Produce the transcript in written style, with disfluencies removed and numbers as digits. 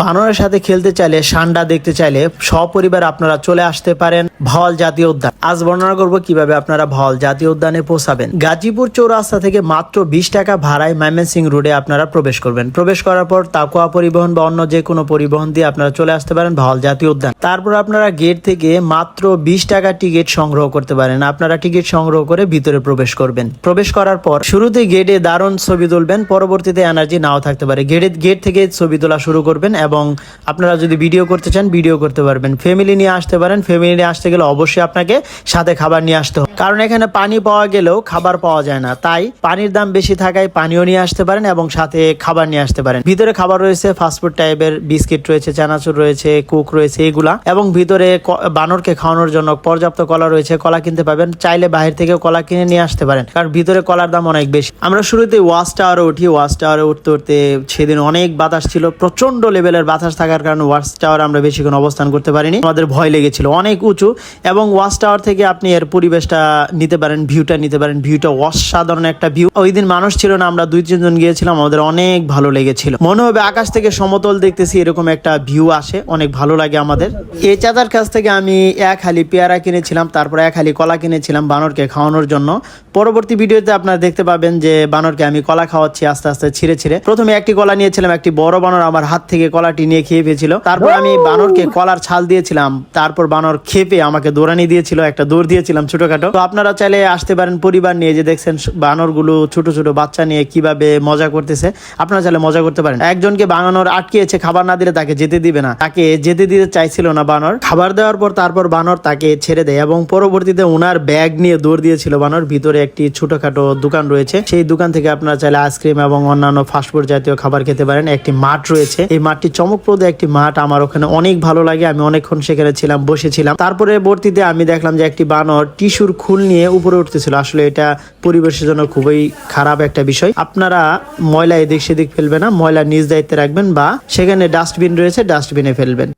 বানরের সাথে খেলতে চাইলে, সান্ডা দেখতে চাইলে সপরিবার আপনারা চলে আসতে পারেন ভাওয়াল জাতীয় উদ্যান। আজ বর্ণনা করব কিভাবে আপনারা ভাওয়াল জাতীয় উদ্যানে পৌঁছাবেন। গাজীপুর চৌরাস্তা থেকে মাত্র 20 টাকা ভাড়ায় ময়মনসিংহ রোডে আপনারা প্রবেশ করবেন। প্রবেশ করার পর তাকুয়া পরিবহন বা অন্য যে কোনো পরিবহন দিয়ে আপনারা চলে আসতে পারেন ভাওয়াল জাতীয় উদ্যান। তারপর আপনারা গেট থেকে মাত্র 20 টাকা টিকিট সংগ্রহ করতে পারেন। আপনারা টিকিট সংগ্রহ করে ভিতরে প্রবেশ করবেন। প্রবেশ করার পর শুরুতে গেটে দারুণ ছবি তুলবেন, পরবর্তীতে এনার্জি নাও থাকতে পারে। গেট থেকে ছবি তোলা শুরু করবেন এবং আপনারা যদি ভিডিও করতে চান ভিডিও করতে পারবেন। ফ্যামিলি নিয়ে আসতে পারেন। ফ্যামিলি নিয়ে আসতে গেলে অবশ্যই আপনাকে সাথে খাবার নিয়ে আসতে হবে, কারণ এখানে পানি পাওয়া গেলেও খাবার পাওয়া যায় না। তাই পানির দাম বেশি থাকায় পানিও নিয়ে আসতে পারেন এবং সাথে খাবার নিয়ে আসতে পারেন। ভিতরে খাবার রয়েছে ফাস্টফুড টাইপের, বিস্কিট রয়েছে, চানাচুর রয়েছে, কুক রয়েছে এগুলা, এবং ভিতরে বানরকে খাওয়ানোর জন্য পর্যাপ্ত কলা রয়েছে। কলা কিনতে পাবেন, চাইলে বাহির থেকে কলা কিনে নিয়ে আসতে পারেন, কারণ ভিতরে কলার দাম অনেক বেশি। আমরা শুরুতে ওয়াচ টাওয়ারে উঠি। ওয়াচ টাওয়ারে উঠতে উঠতে সেদিন অনেক বাতাস ছিল, প্রচন্ড লেভেলের বাতাস থাকার কারণে ওয়াচ টাওয়ারে আমরা বেশিক্ষণ অবস্থান করতে পারিনি, আমাদের ভয় লেগেছিল। অনেক উঁচু এবং ওয়াচ টাওয়ার থেকে আপনি এর পরিবেশটা নিতে পারেন, ভিউটা নিতে পারেন। ভিউটা অসাধারণ একটা ভিউ। ওই দিন মানুষ ছিল না, আমরা 2-3 জন গিয়েছিলাম, আমাদের অনেক ভালো লেগেছিল। মনে হবে আকাশ থেকে সমতল দেখতেছি, এরকম একটা ভিউ আসে, অনেক ভালো লাগে আমাদের। এই চাচার কাছ থেকে আমি এক হালি পেয়ারা কিনেছিলাম, তারপর এক হালি কলা কিনেছিলাম বানরকে খাওয়ানোর জন্য। পরবর্তী ভিডিওতে আপনারা দেখতে পাবেন যে বানরকে আমি কলা খাওয়াচ্ছি আস্তে আস্তে ছিঁড়ে ছিঁড়ে। প্রথমে একটি কলা নিয়েছিলাম, একটি বড় বানর আমার হাত থেকে কলাটি নিয়ে খেয়ে ফেলেছিল। তারপর আমি বানরকে কলার ছাল দিয়েছিলাম, তারপর বানর খেপে আমাকে দৌড়ানি দিয়েছিল, একটা দৌড় দিয়েছিলাম ছোটখাটো। তো আপনারা চাইলে আসতে পারেন পরিবার নিয়ে। যে দেখছেন বানরগুলো ছোট ছোট বাচ্চা নিয়ে কিভাবে মজা করতেছে, আপনারা চাইলে মজা করতে পারেন। একজনকে বানর আটকিয়েছে, খাবার না দিলে তাকে যেতে দিবে না, তাকে যেতে দিতে চাইছিল না বানর। খাবার দেওয়ার পর তারপর বানর তাকে ছেড়ে দেয় এবং পরবর্তীতে ওনার ব্যাগ নিয়ে দৌড় দিয়েছিল বানর। ভিতরে একটি ছোটখাটো দোকান রয়েছে, সেই দোকান থেকে আপনারা চাইলে আইসক্রিম এবং অন্যান্য ফাস্টফুড জাতীয় খাবার খেতে পারেন। একটি মাঠ রয়েছে, এই মাঠটি চমকপ্রদ একটি মাঠ, আমার ওখানে অনেক ভালো লাগে। আমি অনেকক্ষণ সেখানে ছিলাম, বসেছিলাম। তারপরে বর্তীতে আমি দেখলাম যে একটি বানর টিস্যুর খুল নিয়ে উপরে উঠতেছিল। আসলে এটা পরিবেশের জন্য খুবই খারাপ একটা বিষয়। আপনারা ময়লা এদিক সেদিক ফেলবেন না, ময়লা নিজ দায়িত্বে রাখবেন বা সেখানে ডাস্টবিন রয়েছে ডাস্টবিনে ফেলবেন।